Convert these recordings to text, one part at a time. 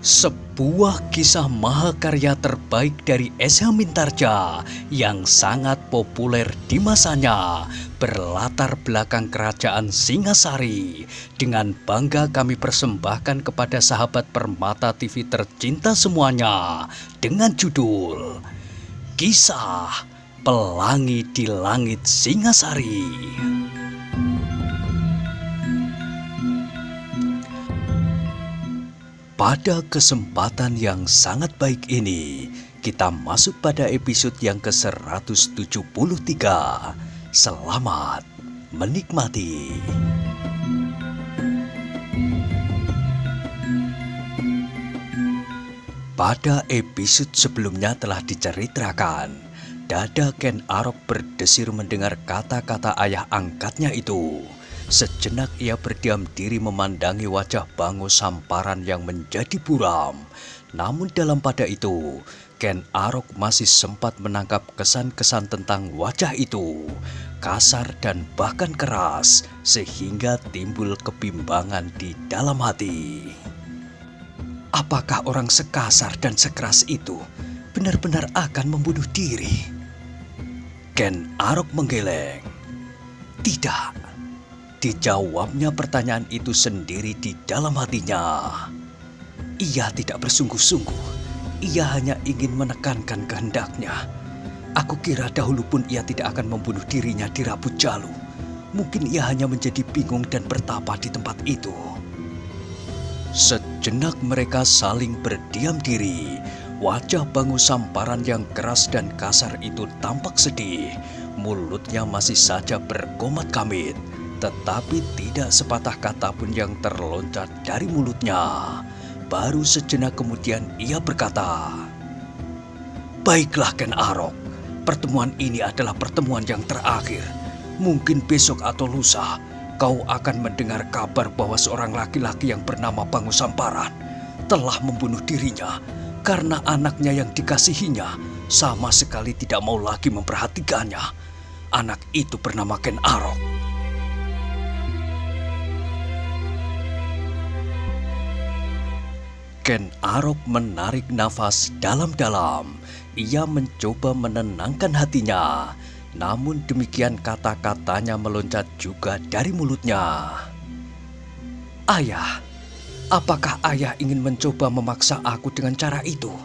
Sebuah kisah mahakarya terbaik dari S.H. Mintarja yang sangat populer di masanya berlatar belakang kerajaan Singasari. Dengan bangga kami persembahkan kepada sahabat Permata TV tercinta semuanya dengan judul Kisah Pelangi di Langit Singasari. Pada kesempatan yang sangat baik ini, kita masuk pada episode yang ke-173. Selamat menikmati. Pada episode sebelumnya telah diceritakan, dada Ken Arok berdesir mendengar kata-kata ayah angkatnya itu. Sejenak ia berdiam diri memandangi wajah Bango Samparan yang menjadi buram. Namun dalam pada itu, Ken Arok masih sempat menangkap kesan-kesan tentang wajah itu. Kasar dan bahkan keras, sehingga timbul kebimbangan di dalam hati. Apakah orang sekasar dan sekeras itu benar-benar akan membunuh diri? Ken Arok menggeleng. Tidak. Dijawabnya pertanyaan itu sendiri di dalam hatinya. Ia tidak bersungguh-sungguh. Ia hanya ingin menekankan kehendaknya. Aku kira dahulu pun ia tidak akan membunuh dirinya di Rabu Jalu. Mungkin ia hanya menjadi bingung dan bertapa di tempat itu. Sejenak mereka saling berdiam diri. Wajah Bango Samparan yang keras dan kasar itu tampak sedih. Mulutnya masih saja berkomat kamit. Tetapi tidak sepatah kata pun yang terloncat dari mulutnya. Baru sejenak kemudian ia berkata, "Baiklah Ken Arok, pertemuan ini adalah pertemuan yang terakhir. Mungkin besok atau lusa kau akan mendengar kabar bahwa seorang laki-laki yang bernama Bango Samparan telah membunuh dirinya karena anaknya yang dikasihinya sama sekali tidak mau lagi memperhatikannya. Anak itu bernama Ken Arok." Ken Arok menarik nafas dalam-dalam. Ia mencoba menenangkan hatinya. Namun demikian kata-katanya meloncat juga dari mulutnya. "Ayah, apakah ayah ingin mencoba memaksa aku dengan cara itu?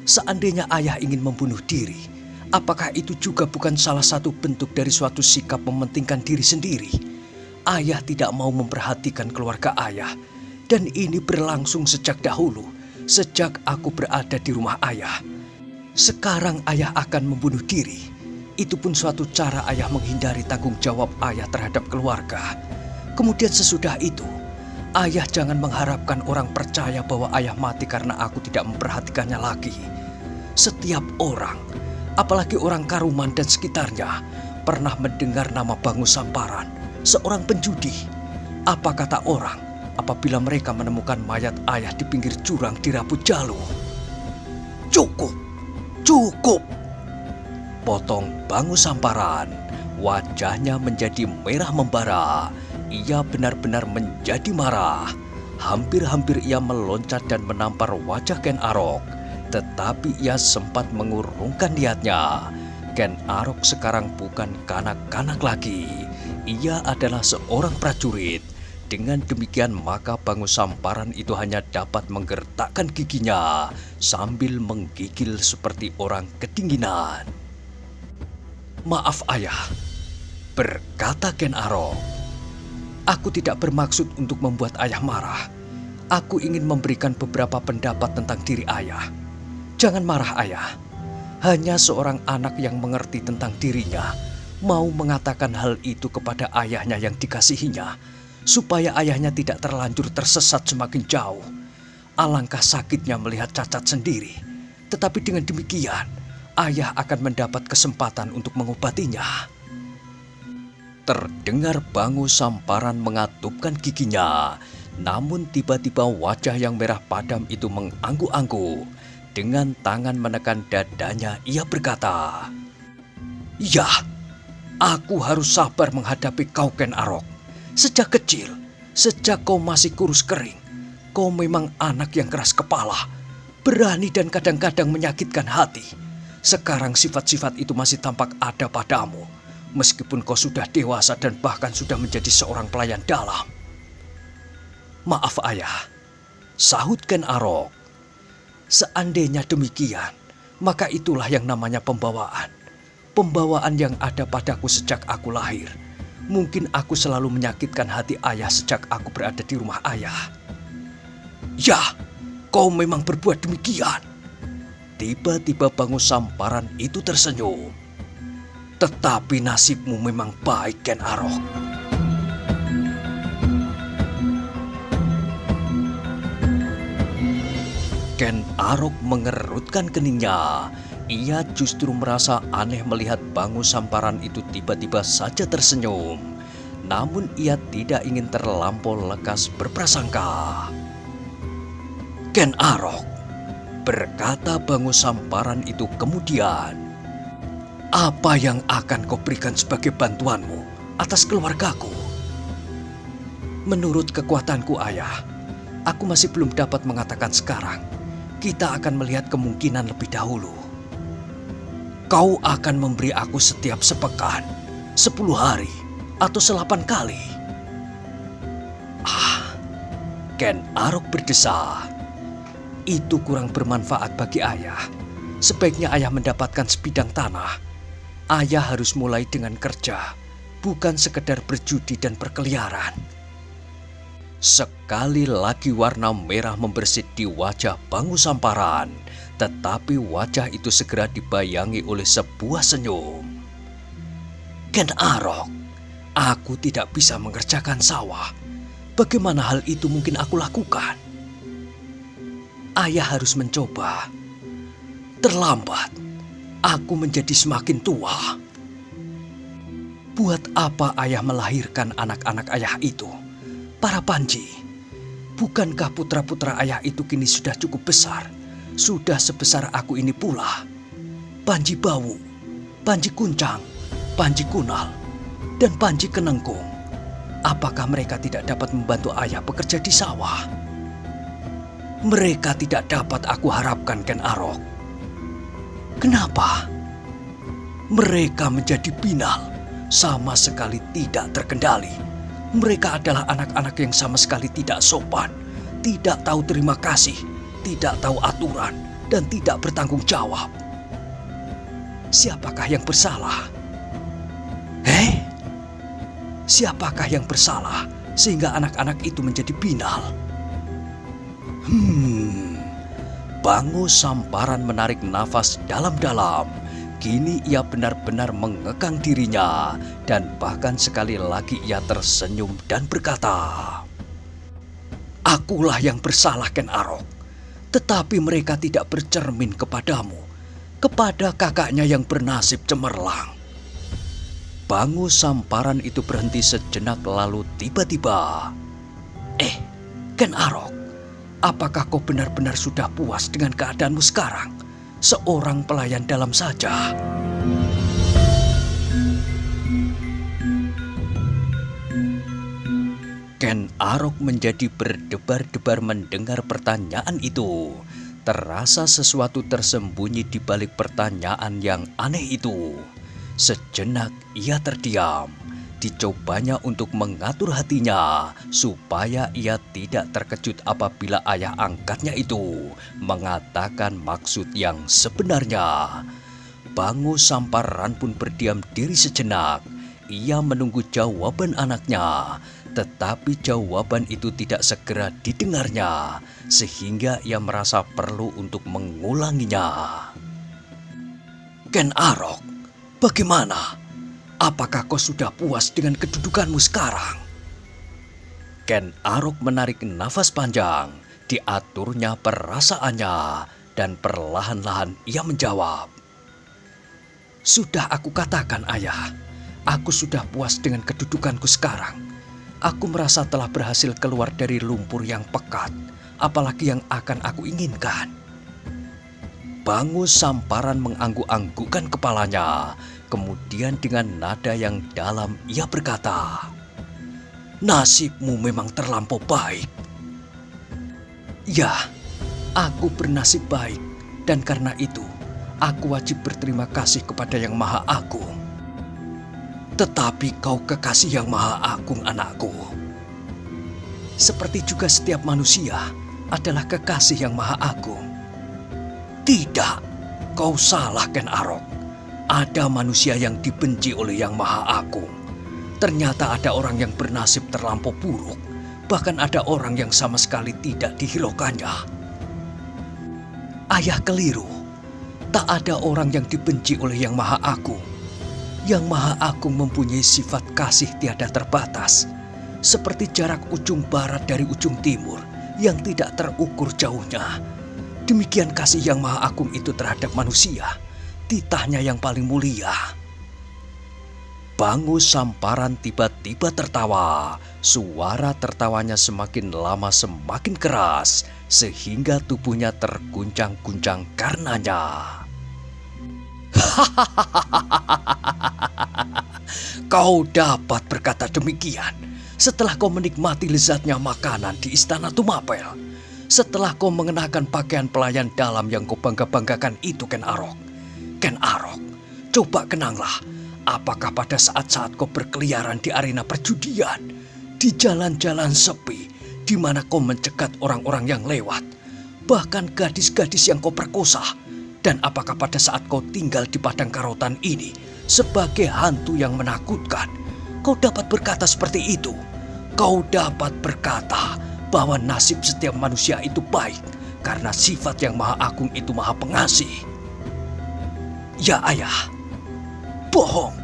Seandainya ayah ingin membunuh diri, apakah itu juga bukan salah satu bentuk dari suatu sikap mementingkan diri sendiri? Ayah tidak mau memperhatikan keluarga ayah. Dan ini berlangsung sejak dahulu, sejak aku berada di rumah ayah. Sekarang ayah akan membunuh diri. Itu pun suatu cara ayah menghindari tanggung jawab ayah terhadap keluarga. Kemudian sesudah itu, ayah jangan mengharapkan orang percaya bahwa ayah mati karena aku tidak memperhatikannya lagi. Setiap orang, apalagi orang Karuman dan sekitarnya, pernah mendengar nama Bango Samparan, seorang penjudi. Apa kata orang apabila mereka menemukan mayat ayah di pinggir jurang di Rabu Jalu? Cukup, cukup!" Potong Bango Samparan. Wajahnya menjadi merah membara. Ia benar-benar menjadi marah. Hampir-hampir ia meloncat dan menampar wajah Ken Arok. Tetapi ia sempat mengurungkan niatnya. Ken Arok sekarang bukan kanak-kanak lagi. Ia adalah seorang prajurit. Dengan demikian maka Bango Samparan itu hanya dapat menggertakkan giginya sambil menggigil seperti orang kedinginan. "Maaf ayah," berkata Ken Arok. "Aku tidak bermaksud untuk membuat ayah marah. Aku ingin memberikan beberapa pendapat tentang diri ayah. Jangan marah ayah. Hanya seorang anak yang mengerti tentang dirinya mau mengatakan hal itu kepada ayahnya yang dikasihinya, supaya ayahnya tidak terlanjur tersesat semakin jauh. Alangkah sakitnya melihat cacat sendiri. Tetapi dengan demikian, ayah akan mendapat kesempatan untuk mengobatinya." Terdengar Bango Samparan mengatupkan giginya. Namun tiba-tiba wajah yang merah padam itu mengangguk-angguk. Dengan tangan menekan dadanya, ia berkata, "Ya, aku harus sabar menghadapi kau Ken Arok. Sejak kecil, sejak kau masih kurus kering, Kau memang anak yang keras kepala, berani dan kadang-kadang menyakitkan hati. Sekarang sifat-sifat itu masih tampak ada padamu, meskipun kau sudah dewasa dan bahkan sudah menjadi seorang pelayan dalam. Maaf ayah, sahut Ken Arok. Seandainya demikian, maka itulah yang namanya pembawaan. Pembawaan yang ada padaku sejak aku lahir. Mungkin aku selalu menyakitkan hati ayah sejak aku berada di rumah ayah. Ya, kau memang berbuat demikian. Tiba-tiba Bangu Samparan itu tersenyum. Tetapi nasibmu memang baik, Ken Arok. Ken Arok mengerutkan keningnya. Ia justru merasa aneh melihat Bangu Samparan itu tiba-tiba saja tersenyum. Namun ia tidak ingin terlampau lekas berprasangka. Ken Arok, berkata Bangu Samparan itu kemudian, apa yang akan kau berikan sebagai bantuanmu atas keluargaku? Menurut kekuatanku ayah, aku masih belum dapat mengatakan sekarang. Kita akan melihat kemungkinan lebih dahulu. Kau akan memberi aku setiap sepekan, 10 hari, atau 8 kali. Ken Arok berdesah. Itu kurang bermanfaat bagi ayah. Sebaiknya ayah mendapatkan sebidang tanah. Ayah harus mulai dengan kerja, bukan sekedar berjudi dan berkeliaran. Sekali lagi warna merah membersit di wajah Bangu Samparan. Tetapi wajah itu segera dibayangi oleh sebuah senyum. Ken Arok, aku tidak bisa mengerjakan sawah. Bagaimana hal itu mungkin aku lakukan? Ayah harus mencoba. Terlambat, aku menjadi semakin tua. Buat apa ayah melahirkan anak-anak ayah itu? Para Panji, bukankah putra-putra ayah itu kini sudah cukup besar? Sudah sebesar aku ini pula. Panji Bawu, Panji Kuncang, Panji Kunal, dan Panji Kenengkung. Apakah mereka tidak dapat membantu ayah bekerja di sawah? Mereka tidak dapat aku harapkan, Ken Arok. Kenapa? Mereka menjadi binal, sama sekali tidak terkendali. Mereka adalah anak-anak yang sama sekali tidak sopan, tidak tahu terima kasih, tidak tahu aturan, dan tidak bertanggung jawab. Siapakah yang bersalah? Siapakah yang bersalah sehingga anak-anak itu menjadi binal? Bangu Samparan menarik nafas dalam-dalam. Kini ia benar-benar mengekang dirinya dan bahkan sekali lagi ia tersenyum dan berkata, akulah yang bersalah, Ken Arok. Tetapi mereka tidak bercermin kepadamu, kepada kakaknya yang bernasib cemerlang. Bangu Samparan itu berhenti sejenak lalu tiba-tiba, Ken Arok, apakah kau benar-benar sudah puas dengan keadaanmu sekarang? Seorang pelayan dalam saja. Ken Arok menjadi berdebar-debar mendengar pertanyaan itu. Terasa sesuatu tersembunyi di balik pertanyaan yang aneh itu. Sejenak ia terdiam. Dicobanya untuk mengatur hatinya supaya ia tidak terkejut apabila ayah angkatnya itu mengatakan maksud yang sebenarnya. Bangu Samparan pun berdiam diri sejenak. Ia menunggu jawaban anaknya, tetapi jawaban itu tidak segera didengarnya, sehingga ia merasa perlu untuk mengulanginya. Ken Arok, bagaimana? Apakah kau sudah puas dengan kedudukanmu sekarang? Ken Arok menarik nafas panjang, diaturnya perasaannya, dan perlahan-lahan ia menjawab. Sudah aku katakan ayah, aku sudah puas dengan kedudukanku sekarang. Aku merasa telah berhasil keluar dari lumpur yang pekat, apalagi yang akan aku inginkan. Bangu Samparan mengangguk-anggukkan kepalanya. Kemudian dengan nada yang dalam ia berkata, nasibmu memang terlampau baik. Ya, aku bernasib baik dan karena itu aku wajib berterima kasih kepada Yang Maha Agung. Tetapi kau kekasih Yang Maha Agung, anakku. Seperti juga setiap manusia adalah kekasih Yang Maha Agung. Tidak, kau salah Ken Arok. Ada manusia yang dibenci oleh Yang Maha Agung. Ternyata ada orang yang bernasib terlampau buruk. Bahkan ada orang yang sama sekali tidak dihiraukannya. Ayah keliru. Tak ada orang yang dibenci oleh Yang Maha Agung. Yang Maha Agung mempunyai sifat kasih tiada terbatas. Seperti jarak ujung barat dari ujung timur yang tidak terukur jauhnya. Demikian kasih Yang Maha Agung itu terhadap manusia. Titahnya yang paling mulia. Bangu Samparan tiba-tiba tertawa. Suara tertawanya semakin lama semakin keras, sehingga tubuhnya terguncang-guncang karenanya. Kau dapat berkata demikian setelah kau menikmati lezatnya makanan di Istana Tumapel. Setelah kau mengenakan pakaian pelayan dalam yang kau bangga-banggakan itu, Ken Arok. Ken Arok, coba kenanglah. Apakah pada saat-saat kau berkeliaran di arena perjudian, di jalan-jalan sepi, di mana kau mencegat orang-orang yang lewat, bahkan gadis-gadis yang kau perkosa, dan apakah pada saat kau tinggal di padang karotan ini sebagai hantu yang menakutkan, kau dapat berkata seperti itu? Kau dapat berkata bahwa nasib setiap manusia itu baik karena sifat Yang Maha Agung itu Maha Pengasih. Ya ayah, bohong.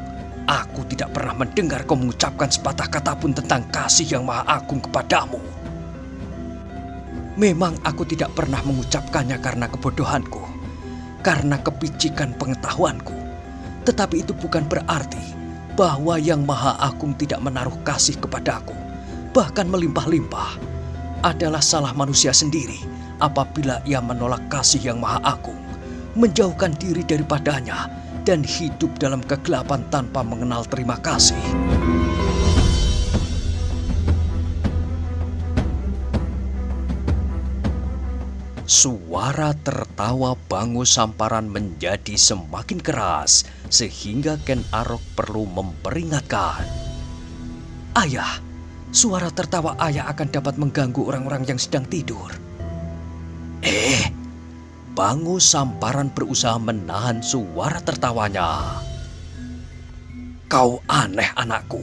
Aku tidak pernah mendengar kau mengucapkan sepatah kata pun tentang kasih Yang Maha Agung kepadamu. Memang aku tidak pernah mengucapkannya karena kebodohanku, karena kepicikan pengetahuanku. Tetapi itu bukan berarti bahwa Yang Maha Agung tidak menaruh kasih kepadaku, bahkan melimpah-limpah. Adalah salah manusia sendiri apabila ia menolak kasih Yang Maha Agung, menjauhkan diri daripadanya, dan hidup dalam kegelapan tanpa mengenal terima kasih. Suara tertawa Bangu Samparan menjadi semakin keras, sehingga Ken Arok perlu memperingatkan. Ayah, suara tertawa ayah akan dapat mengganggu orang-orang yang sedang tidur. Bangu Samparan berusaha menahan suara tertawanya. Kau aneh, anakku.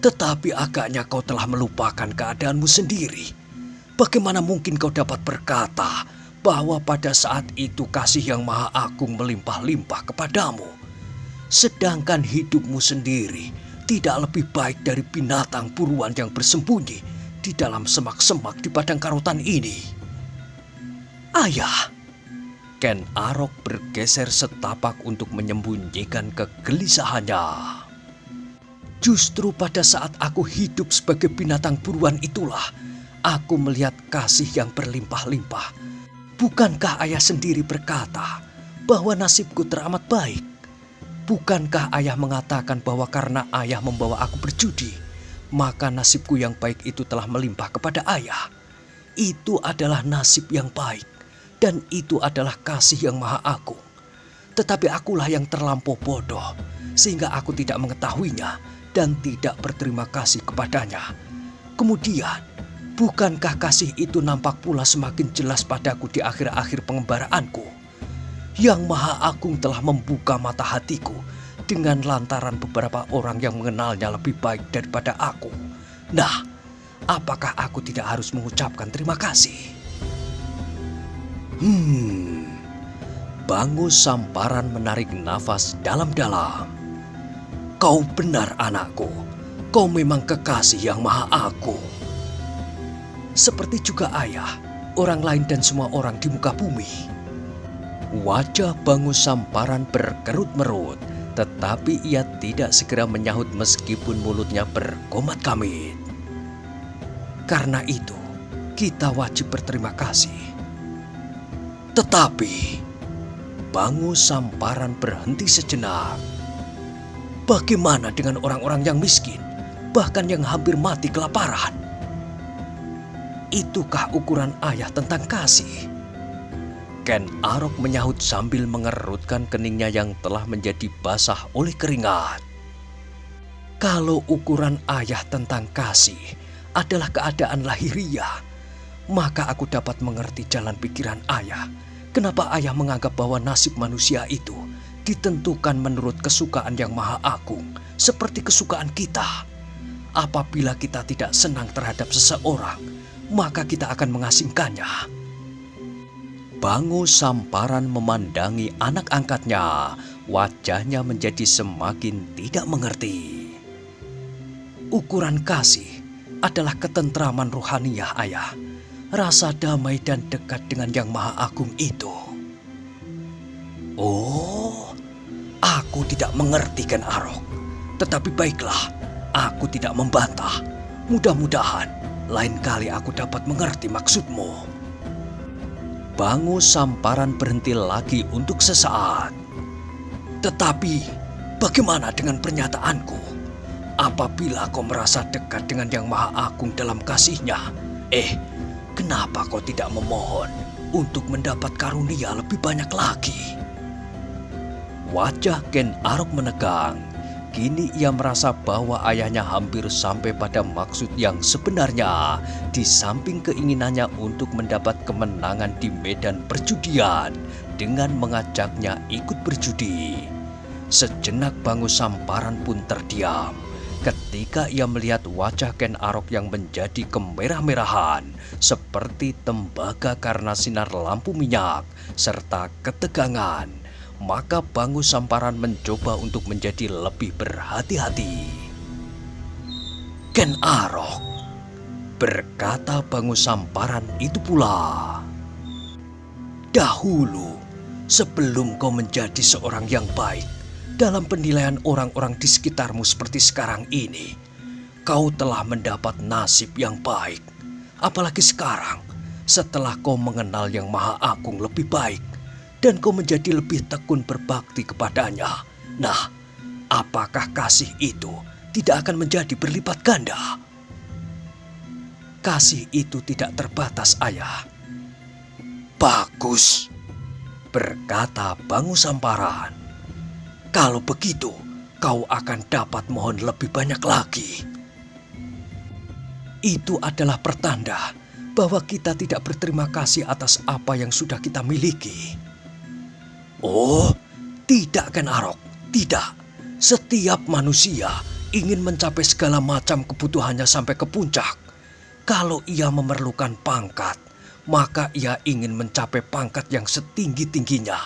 Tetapi agaknya kau telah melupakan keadaanmu sendiri. Bagaimana mungkin kau dapat berkata bahwa pada saat itu kasih Yang Maha Agung melimpah-limpah kepadamu, sedangkan hidupmu sendiri tidak lebih baik dari binatang buruan yang bersembunyi di dalam semak-semak di padang karotan ini? Ayah, Ken Arok bergeser setapak untuk menyembunyikan kegelisahannya. Justru pada saat aku hidup sebagai binatang buruan itulah aku melihat kasih yang berlimpah-limpah. Bukankah ayah sendiri berkata bahwa nasibku teramat baik? Bukankah ayah mengatakan bahwa karena ayah membawa aku berjudi, maka nasibku yang baik itu telah melimpah kepada ayah? Itu adalah nasib yang baik. Dan itu adalah kasih Yang Maha Agung. Tetapi akulah yang terlampau bodoh, sehingga aku tidak mengetahuinya dan tidak berterima kasih kepadanya. Kemudian, bukankah kasih itu nampak pula semakin jelas padaku di akhir-akhir pengembaraanku? Yang Maha Agung telah membuka mata hatiku dengan lantaran beberapa orang yang mengenalnya lebih baik daripada aku. Nah, apakah aku tidak harus mengucapkan terima kasih? Bangu Samparan menarik nafas dalam-dalam. Kau benar, anakku. Kau memang kekasih Yang Maha Agung. Seperti juga ayah, orang lain dan semua orang di muka bumi. Wajah Bangu Samparan berkerut-merut, tetapi ia tidak segera menyahut meskipun mulutnya berkomat kamit. Karena itu, kita wajib berterima kasih. Tetapi, Bangu Samparan berhenti sejenak. Bagaimana dengan orang-orang yang miskin, bahkan yang hampir mati kelaparan? itukah ukuran ayah tentang kasih? Ken Arok menyahut sambil mengerutkan keningnya yang telah menjadi basah oleh keringat. Kalau ukuran ayah tentang kasih adalah keadaan lahiriah, maka aku dapat mengerti jalan pikiran ayah. Kenapa ayah menganggap bahwa nasib manusia itu ditentukan menurut kesukaan yang maha agung, seperti kesukaan kita. Apabila kita tidak senang terhadap seseorang, maka kita akan mengasingkannya. Bangu Samparan memandangi anak angkatnya, wajahnya menjadi semakin tidak mengerti. Ukuran kasih adalah ketentraman ruhaniyah ayah, rasa damai dan dekat dengan yang maha agung itu. Oh, aku tidak mengerti Ken Arok, tetapi baiklah, aku tidak membantah. Mudah-mudahan lain kali aku dapat mengerti maksudmu. Bangu Samparan berhenti lagi untuk sesaat. Tetapi bagaimana dengan pernyataanku? Apabila kau merasa dekat dengan yang maha agung dalam kasihnya, kenapa kau tidak memohon untuk mendapat karunia lebih banyak lagi? Wajah Ken Arok menegang. Kini ia merasa bahwa ayahnya hampir sampai pada maksud yang sebenarnya, di samping keinginannya untuk mendapat kemenangan di medan perjudian dengan mengajaknya ikut berjudi. Sejenak Bangu Samparan pun terdiam ketika ia melihat wajah Ken Arok yang menjadi kemerah-merahan seperti tembaga karena sinar lampu minyak serta ketegangan. Maka Bangu Samparan mencoba untuk menjadi lebih berhati-hati. Ken Arok, berkata Bangu Samparan itu pula. Dahulu, sebelum kau menjadi seorang yang baik dalam penilaian orang-orang di sekitarmu seperti sekarang ini, kau telah mendapat nasib yang baik. Apalagi sekarang, setelah kau mengenal yang Maha Agung lebih baik, dan kau menjadi lebih tekun berbakti kepadanya. Nah, apakah kasih itu tidak akan menjadi berlipat ganda? Kasih itu tidak terbatas, ayah. Bagus, berkata Bangu Samparan. Kalau begitu, kau akan dapat mohon lebih banyak lagi. Itu adalah pertanda bahwa kita tidak berterima kasih atas apa yang sudah kita miliki. Oh, tidak Ken Arok, tidak. Setiap manusia ingin mencapai segala macam kebutuhannya sampai ke puncak. Kalau ia memerlukan pangkat, maka ia ingin mencapai pangkat yang setinggi-tingginya.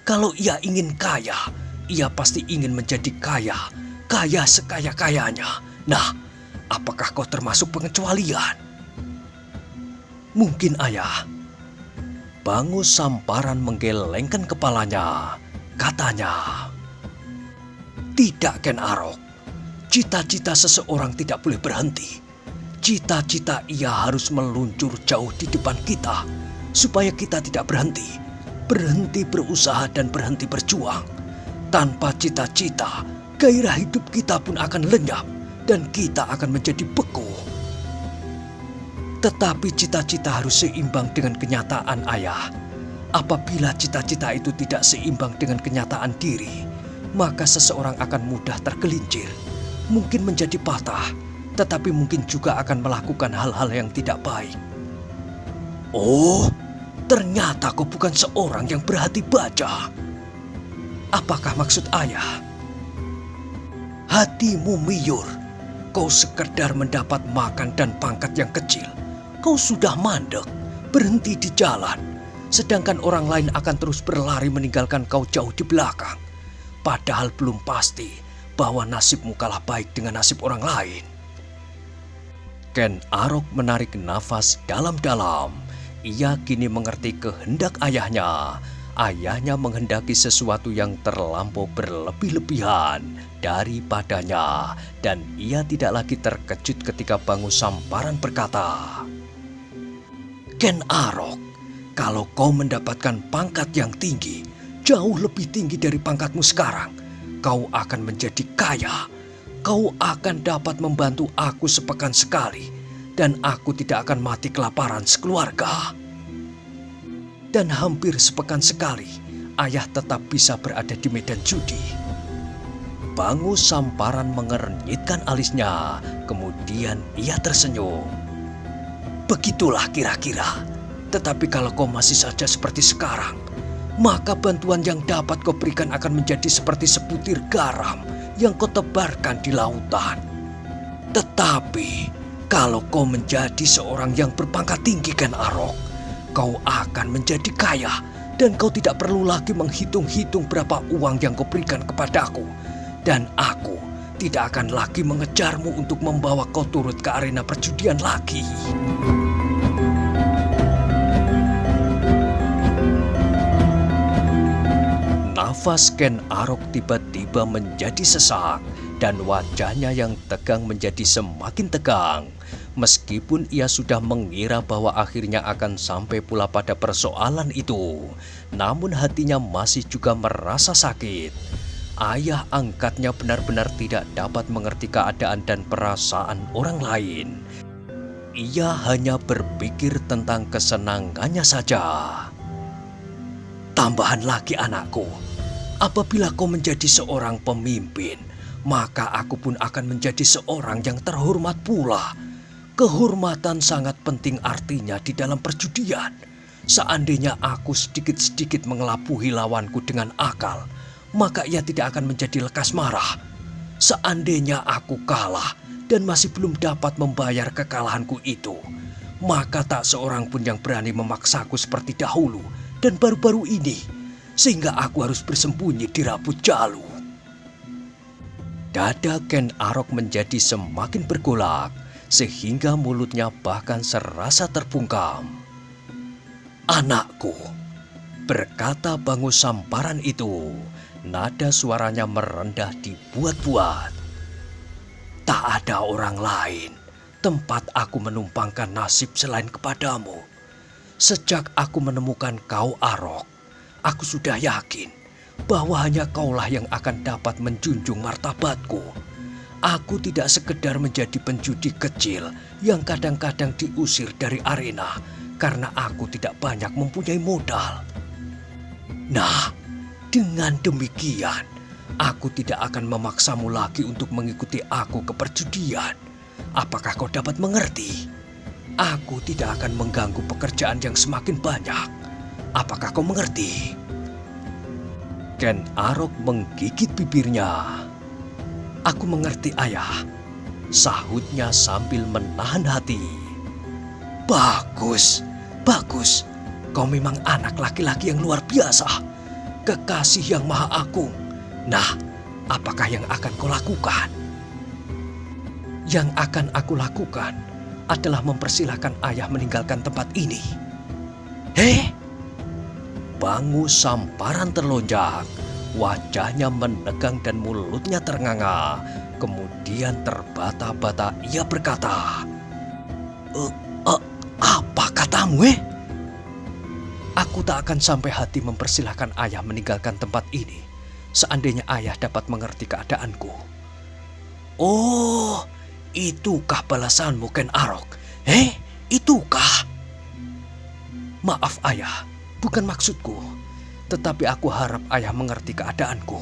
Kalau ia ingin kaya, ia pasti ingin menjadi kaya, kaya sekaya-kayanya. Nah, apakah kau termasuk pengecualian? Mungkin, ayah. Bangu Samparan menggelengkan kepalanya. Katanya, tidak Ken Arok, cita-cita seseorang tidak boleh berhenti. Cita-cita ia harus meluncur jauh di depan kita, supaya kita tidak berhenti berusaha dan berhenti berjuang. Tanpa cita-cita, gairah hidup kita pun akan lenyap dan kita akan menjadi beku. Tetapi cita-cita harus seimbang dengan kenyataan, ayah. Apabila cita-cita itu tidak seimbang dengan kenyataan diri, maka seseorang akan mudah tergelincir, mungkin menjadi patah, tetapi mungkin juga akan melakukan hal-hal yang tidak baik. Oh, ternyata kau bukan seorang yang berhati baja. Apakah maksud ayah? Hatimu miyur, kau sekedar mendapat makan dan pangkat yang kecil. Kau sudah mandek, berhenti di jalan, sedangkan orang lain akan terus berlari meninggalkan kau jauh di belakang. Padahal belum pasti bahwa nasibmu kalah baik dengan nasib orang lain. Ken Arok menarik nafas dalam-dalam. Ia kini mengerti kehendak ayahnya. Ayahnya menghendaki sesuatu yang terlampau berlebih-lebihan daripadanya. Dan ia tidak lagi terkejut ketika Bangu Samparan berkata, Ken Arok, kalau kau mendapatkan pangkat yang tinggi, jauh lebih tinggi dari pangkatmu sekarang, kau akan menjadi kaya. Kau akan dapat membantu aku sepekan sekali dan aku tidak akan mati kelaparan sekeluarga. Dan hampir sepekan sekali, ayah tetap bisa berada di medan judi. Bangu Samparan mengernyitkan alisnya, kemudian ia tersenyum. Begitulah kira-kira, tetapi kalau kau masih saja seperti sekarang, maka bantuan yang dapat kau berikan akan menjadi seperti sebutir garam yang kau tebarkan di lautan. Tetapi kalau kau menjadi seorang yang berpangkat tinggi, Ken Arok, kau akan menjadi kaya dan kau tidak perlu lagi menghitung-hitung berapa uang yang kau berikan kepadaku. Dan aku tidak akan lagi mengejarmu untuk membawa kau turut ke arena perjudian lagi. Nafas Ken Arok tiba-tiba menjadi sesak dan wajahnya yang tegang menjadi semakin tegang. Meskipun ia sudah mengira bahwa akhirnya akan sampai pula pada persoalan itu, namun hatinya masih juga merasa sakit. Ayah angkatnya benar-benar tidak dapat mengerti keadaan dan perasaan orang lain. Ia hanya berpikir tentang kesenangannya saja. Tambahan lagi anakku, apabila kau menjadi seorang pemimpin, maka aku pun akan menjadi seorang yang terhormat pula. Kehormatan sangat penting artinya di dalam perjudian. Seandainya aku sedikit-sedikit mengelabuhi lawanku dengan akal, maka ia tidak akan menjadi lekas marah. Seandainya aku kalah dan masih belum dapat membayar kekalahanku itu, maka tak seorang pun yang berani memaksaku seperti dahulu dan baru-baru ini, sehingga aku harus bersembunyi di Rabu Jalu. Dada Ken Arok menjadi semakin bergolak, sehingga mulutnya bahkan serasa terbungkam. Anakku, berkata Bangu Samparan itu, nada suaranya merendah dibuat-buat. Tak ada orang lain tempat aku menumpangkan nasib selain kepadamu. Sejak aku menemukan kau Arok, aku sudah yakin bahwa hanya kaulah yang akan dapat menjunjung martabatku. Aku tidak sekedar menjadi penjudi kecil yang kadang-kadang diusir dari arena karena aku tidak banyak mempunyai modal. Nah, dengan demikian, aku tidak akan memaksamu lagi untuk mengikuti aku ke perjudian. Apakah kau dapat mengerti? Aku tidak akan mengganggu pekerjaan yang semakin banyak. Apakah kau mengerti? Ken Arok menggigit bibirnya. Aku mengerti ayah, sahutnya sambil menahan hati. Bagus, bagus. Kau memang anak laki-laki yang luar biasa. Kekasih yang maha agung. Nah, apakah yang akan kau lakukan? Yang akan aku lakukan adalah mempersilahkan ayah meninggalkan tempat ini. Bangu Samparan terlonjak. Wajahnya menegang dan mulutnya ternganga. Kemudian terbata-bata ia berkata, apa katamu, Aku tak akan sampai hati mempersilahkan ayah meninggalkan tempat ini, seandainya ayah dapat mengerti keadaanku. Oh, itukah balasanmu, Ken Arok? Itukah? Maaf ayah, bukan maksudku. Tetapi aku harap ayah mengerti keadaanku.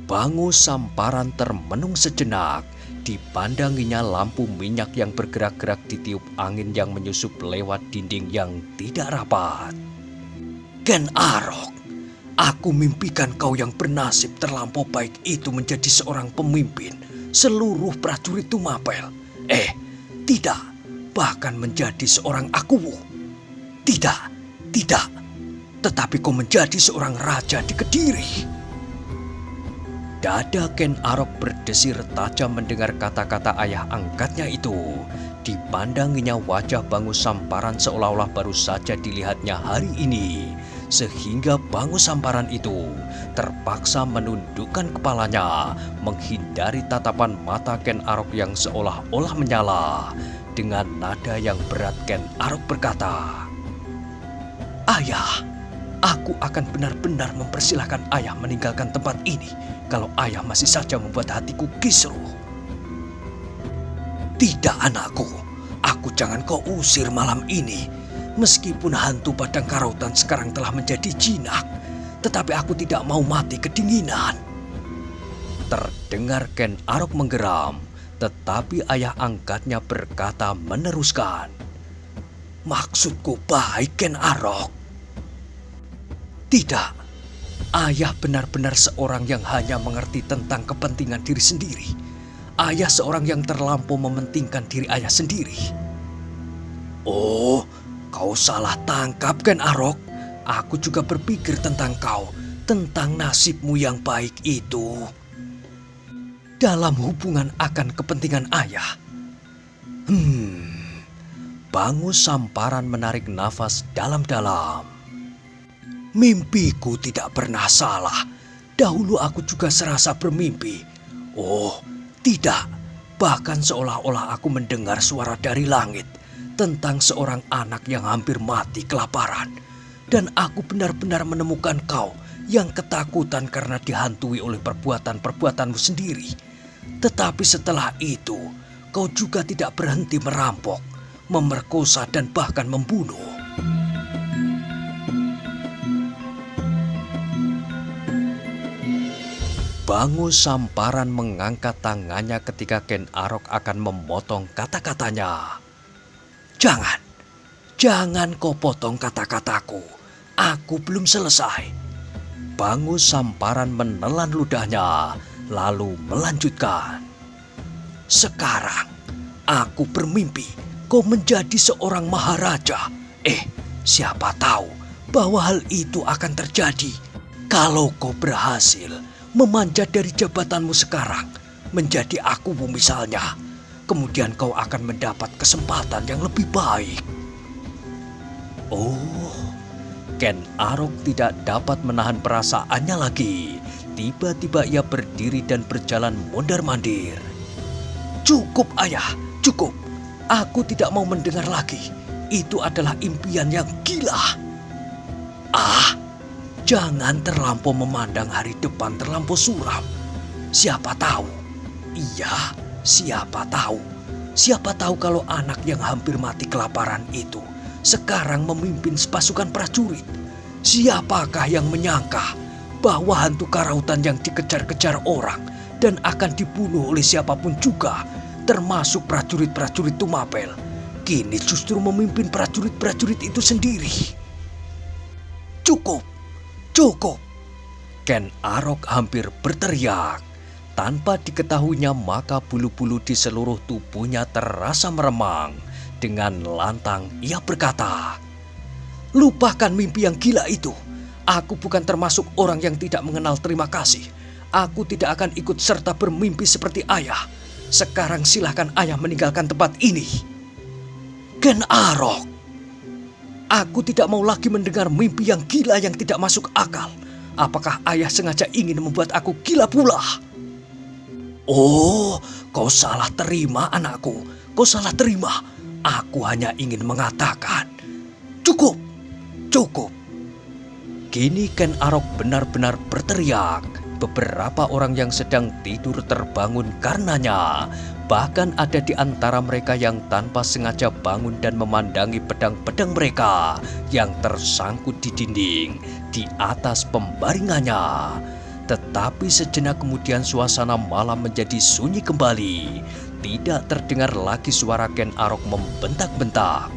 Bangu Samparan termenung sejenak. Dipandanginya lampu minyak yang bergerak-gerak ditiup angin yang menyusup lewat dinding yang tidak rapat. Ken Arok, aku mimpikan kau yang bernasib terlampau baik itu menjadi seorang pemimpin seluruh prajurit Tumapel. Tidak, bahkan menjadi seorang Akuwu. Tidak. Tetapi kau menjadi seorang raja di Kediri. Dada Ken Arok berdesir tajam mendengar kata-kata ayah angkatnya itu. Dipandanginya wajah Bangu Samparan seolah-olah baru saja dilihatnya hari ini. Sehingga Bangu Samparan itu terpaksa menundukkan kepalanya, menghindari tatapan mata Ken Arok yang seolah-olah menyala. Dengan nada yang berat Ken Arok berkata, Ayah, aku akan benar-benar mempersilahkan ayah meninggalkan tempat ini kalau ayah masih saja membuat hatiku kisruh. Tidak anakku, aku jangan kau usir malam ini. Meskipun hantu padang karautan sekarang telah menjadi jinak, tetapi aku tidak mau mati kedinginan. Terdengar Ken Arok menggeram, tetapi ayah angkatnya berkata meneruskan. Maksudku baik, Ken Arok. Tidak, ayah benar-benar seorang yang hanya mengerti tentang kepentingan diri sendiri. Ayah seorang yang terlampau mementingkan diri ayah sendiri. Oh, kau salah tangkap, Ken Arok. Aku juga berpikir tentang kau, tentang nasibmu yang baik itu. Dalam hubungan akan kepentingan ayah. Bangus Samparan menarik nafas dalam-dalam. Mimpiku tidak pernah salah. Dahulu aku juga serasa bermimpi. Oh, tidak. Bahkan seolah-olah aku mendengar suara dari langit tentang seorang anak yang hampir mati kelaparan. Dan aku benar-benar menemukan kau yang ketakutan karena dihantui oleh perbuatan-perbuatanmu sendiri. Tetapi setelah itu, kau juga tidak berhenti merampok, memerkosa dan bahkan membunuh. Bangus Samparan mengangkat tangannya ketika Ken Arok akan memotong kata-katanya. Jangan kau potong kata-kataku. Aku belum selesai. Bangus Samparan menelan ludahnya, lalu melanjutkan. Sekarang, aku bermimpi kau menjadi seorang maharaja. Siapa tahu bahwa hal itu akan terjadi kalau kau berhasil memanjat dari jabatanmu sekarang menjadi aku misalnya. Kemudian kau akan mendapat kesempatan yang lebih baik. Oh, Ken Arok tidak dapat menahan perasaannya lagi. Tiba-tiba ia berdiri dan berjalan mondar-mandir. Cukup ayah, cukup. Aku tidak mau mendengar lagi. Itu adalah impian yang gila. Jangan terlampau memandang hari depan terlampau suram. Siapa tahu? Iya, siapa tahu? Siapa tahu kalau anak yang hampir mati kelaparan itu sekarang memimpin pasukan prajurit. Siapakah yang menyangka bahwa hantu karautan yang dikejar-kejar orang dan akan dibunuh oleh siapapun juga, termasuk prajurit-prajurit Tumapel, kini justru memimpin prajurit-prajurit itu sendiri. Cukup! Ken Arok hampir berteriak. Tanpa diketahuinya maka bulu-bulu di seluruh tubuhnya terasa meremang. Dengan lantang ia berkata, lupakan mimpi yang gila itu. Aku bukan termasuk orang yang tidak mengenal terima kasih. Aku tidak akan ikut serta bermimpi seperti ayah. Sekarang silahkan ayah meninggalkan tempat ini. Ken Arok, aku tidak mau lagi mendengar mimpi yang gila yang tidak masuk akal. Apakah ayah sengaja ingin membuat aku gila pula? Oh, kau salah terima anakku. Kau salah terima. Aku hanya ingin mengatakan, cukup. Kini Ken Arok benar-benar berteriak. Beberapa orang yang sedang tidur terbangun karenanya. Bahkan ada di antara mereka yang tanpa sengaja bangun dan memandangi pedang-pedang mereka yang tersangkut di dinding di atas pembaringannya. Tetapi sejenak kemudian suasana malam menjadi sunyi kembali. Tidak terdengar lagi suara Ken Arok membentak-bentak.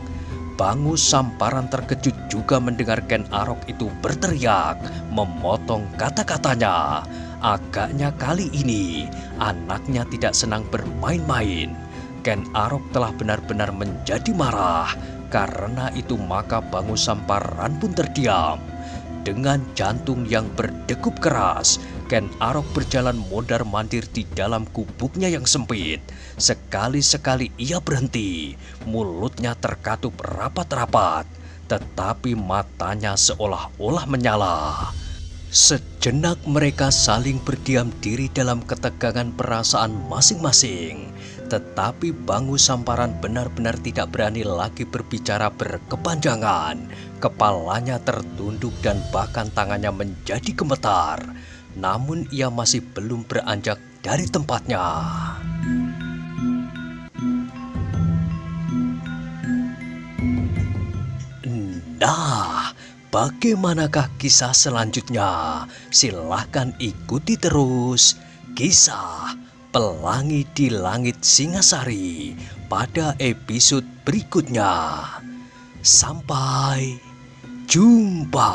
Bangus Samparan terkejut juga mendengar Ken Arok itu berteriak, memotong kata-katanya. Agaknya kali ini anaknya tidak senang bermain-main. Ken Arok telah benar-benar menjadi marah. Karena itu maka Bangus Samparan pun terdiam. Dengan jantung yang berdegup keras, Ken Arok berjalan mondar-mandir di dalam gubuknya yang sempit. Sekali-sekali ia berhenti, mulutnya terkatup rapat-rapat, tetapi matanya seolah-olah menyala. Sejenak mereka saling berdiam diri dalam ketegangan perasaan masing-masing. Tetapi Bangus Samparan benar-benar tidak berani lagi berbicara berkepanjangan. Kepalanya tertunduk dan bahkan tangannya menjadi gemetar. Namun ia masih belum beranjak dari tempatnya. Nah, bagaimanakah kisah selanjutnya? Silahkan ikuti terus kisah Pelangi di Langit Singasari pada episode berikutnya. Sampai jumpa.